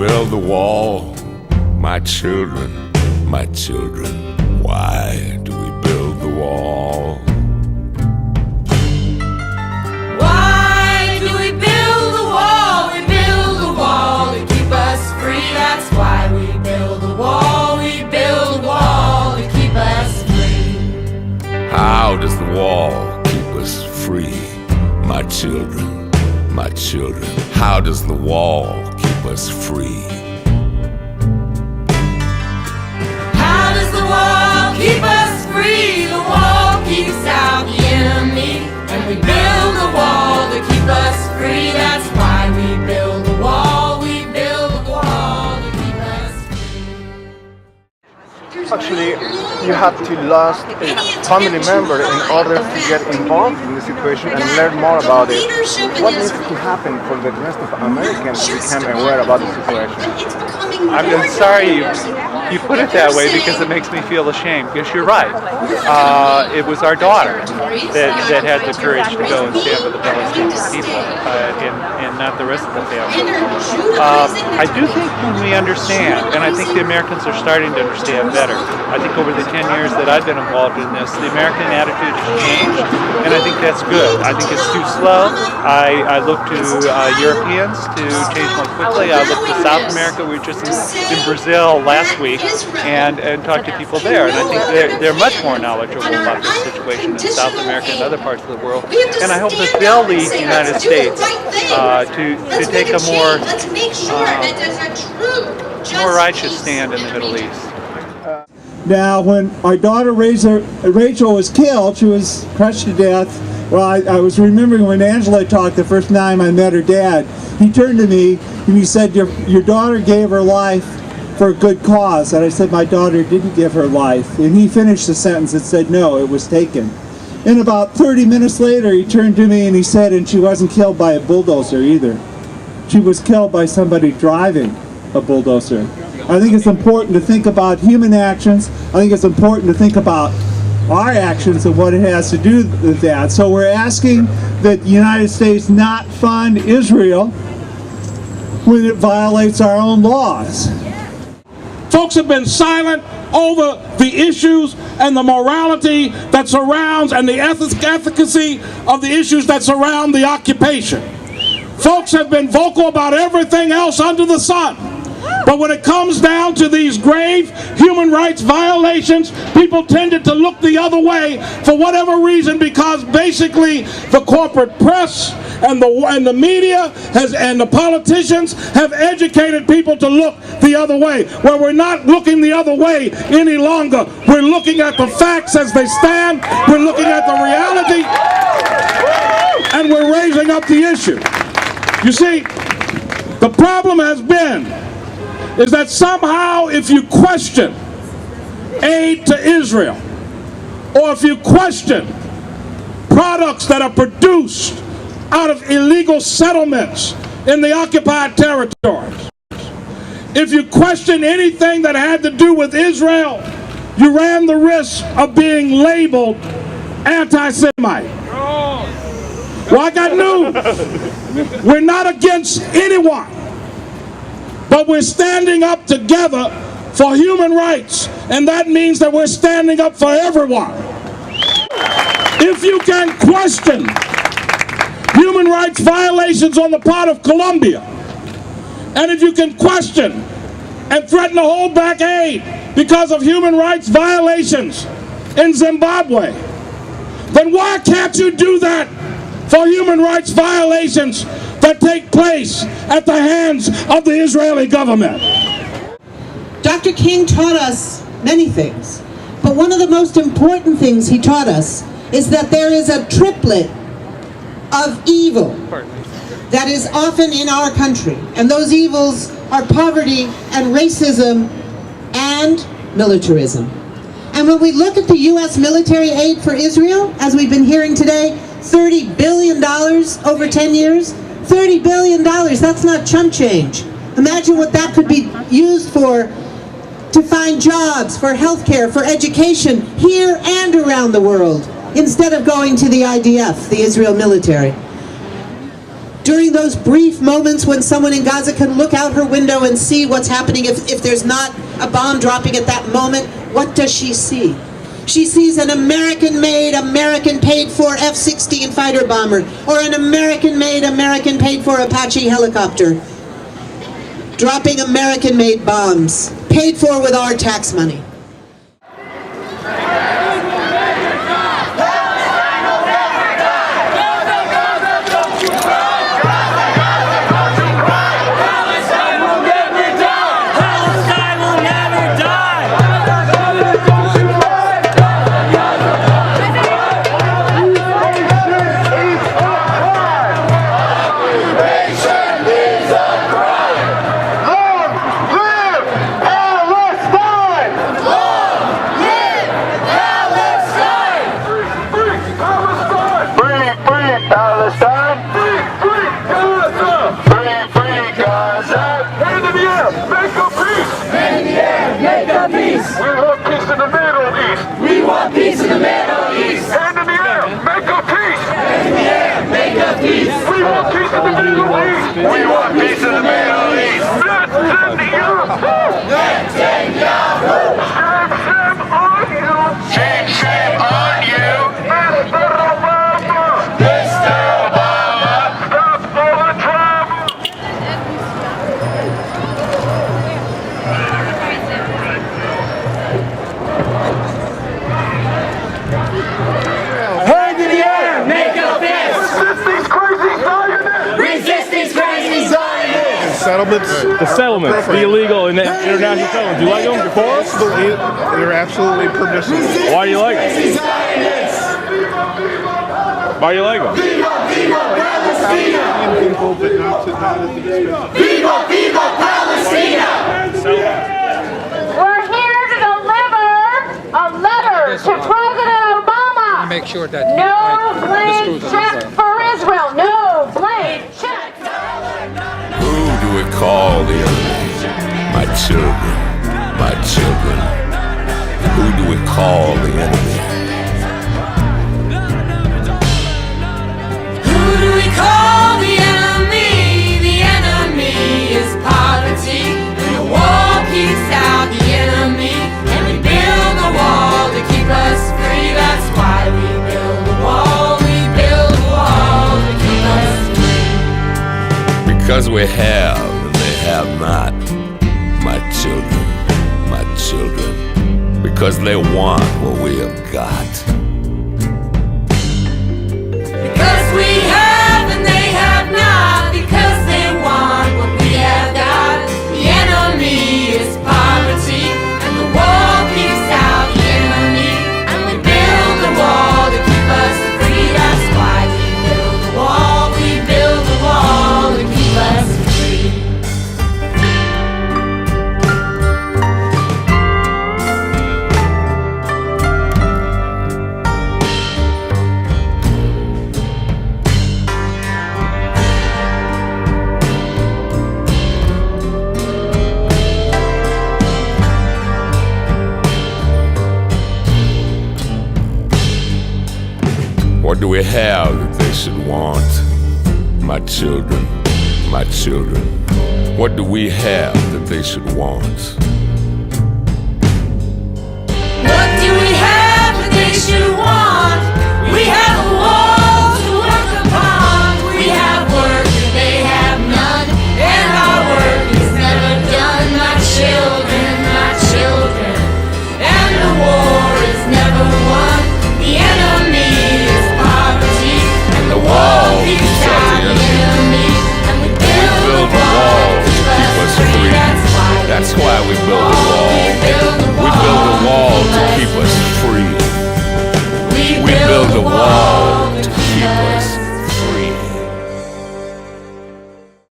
build the wall? My children, why do we build the wall? Why do we build the wall? We build the wall to keep us free. That's why we build the wall. We build the wall to keep us free. How does the wall keep us free? My children, how does the wall keep us free? How does the wall keep us free? The wall keeps out the enemy. And we build the wall to keep us free. That's why we build the wall. We build the wall to keep us free. Actually, you have to lose a family member in order to get involved in the situation and learn more about it. What needs to happen for the rest of Americans to become aware about the situation? I'm sorry you put it that way because it makes me feel ashamed. Because you're right. It was our daughter that had the courage to go and stand with the Palestinian people, and not the rest of the family. I do think when we understand, and I think the Americans are starting to understand better. I think over the 10 years that I've been involved in this, the American attitude has changed, and I think that's good. I think it's too slow. I look to Europeans to change more quickly. I look to South America. We were just in Brazil last week and talked to people there, and I think they're much more knowledgeable about the situation in South America and other parts of the world. And I hope that they'll lead the United States to take a more righteous stand in the Middle East. Now, when our daughter Rachel was killed, she was crushed to death. Well, I was remembering when Angela talked the first time I met her dad. He turned to me and he said, your daughter gave her life for a good cause. And I said, my daughter didn't give her life. And he finished the sentence and said, no, it was taken. And about 30 minutes later, he turned to me and he said, and she wasn't killed by a bulldozer either. She was killed by somebody driving a bulldozer. I think it's important to think about human actions. I think it's important to think about our actions and what it has to do with that. So we're asking that the United States not fund Israel when it violates our own laws. Folks have been silent over the issues and the morality that surrounds and the efficacy of the issues that surround the occupation. Folks have been vocal about everything else under the sun. But when it comes down to these grave human rights violations, people tended to look the other way for whatever reason, because basically the corporate press and the media and the politicians have educated people to look the other way. Well, we're not looking the other way any longer. We're looking at the facts as they stand. We're looking at the reality, and we're raising up the issue. You see, the problem has been is that somehow if you question aid to Israel, or if you question products that are produced out of illegal settlements in the occupied territories, if you question anything that had to do with Israel, you ran the risk of being labeled anti-Semite. Well, I got news. We're not against anyone, but we're standing up together for human rights, and that means that we're standing up for everyone. If you can question human rights violations on the part of Colombia, and if you can question and threaten to hold back aid because of human rights violations in Zimbabwe, then why can't you do that for human rights violations that take place at the hands of the Israeli government? Dr. King taught us many things, but one of the most important things he taught us is that there is a triplet of evil that is often in our country, and those evils are poverty and racism and militarism. And when we look at the U.S. military aid for Israel, as we've been hearing today, $30 billion over 10 years, $30 billion, that's not chump change. Imagine what that could be used for, to find jobs, for healthcare, for education, here and around the world, instead of going to the IDF, the Israel military. During those brief moments when someone in Gaza can look out her window and see what's happening, if there's not a bomb dropping at that moment, what does she see? She sees an American-made, American-paid-for F-16 fighter bomber, or an American-made, American-paid-for Apache helicopter, dropping American-made bombs, paid for with our tax money. Peace in the Middle East. Hand in the air, make a peace. Hand in the air, make a peace. We want peace in the Middle East. We want peace in the Middle East. Netanyahu. Shame, shame on you. Mr. Obama. Mr. Obama. Stop all the trouble. Hand in the air, make a fist. Resist these crazy Zionists. Resist these crazy Zionists. The settlements, the illegal and international settlements. Do you like them? You're for them? They're absolutely permissible. Why do you like them? Why do you like them? Palestinian people, but not at the expense. Viva, viva Palestina! We're here to deliver a letter to President Obama. Make sure that no blank check for Israel. No blank check. Who do we call the enemy? My children, my children. Who do we call the enemy? Who do we call the enemy? The enemy is poverty. And the wall keeps out the enemy. And we build a wall to keep us free. That's why we build a wall. We build a wall to keep us free. Because we have and they have not. My children, my children. Because they want what we have got. Because we have and they have not. Because they want what we have got. The enemy is poverty. And the wall keeps out the enemy. And we build a wall to keep us free. That's why we build a wall. We build a wall to keep us free. What do we have that they should want? My children, my children. What do we have that they should want?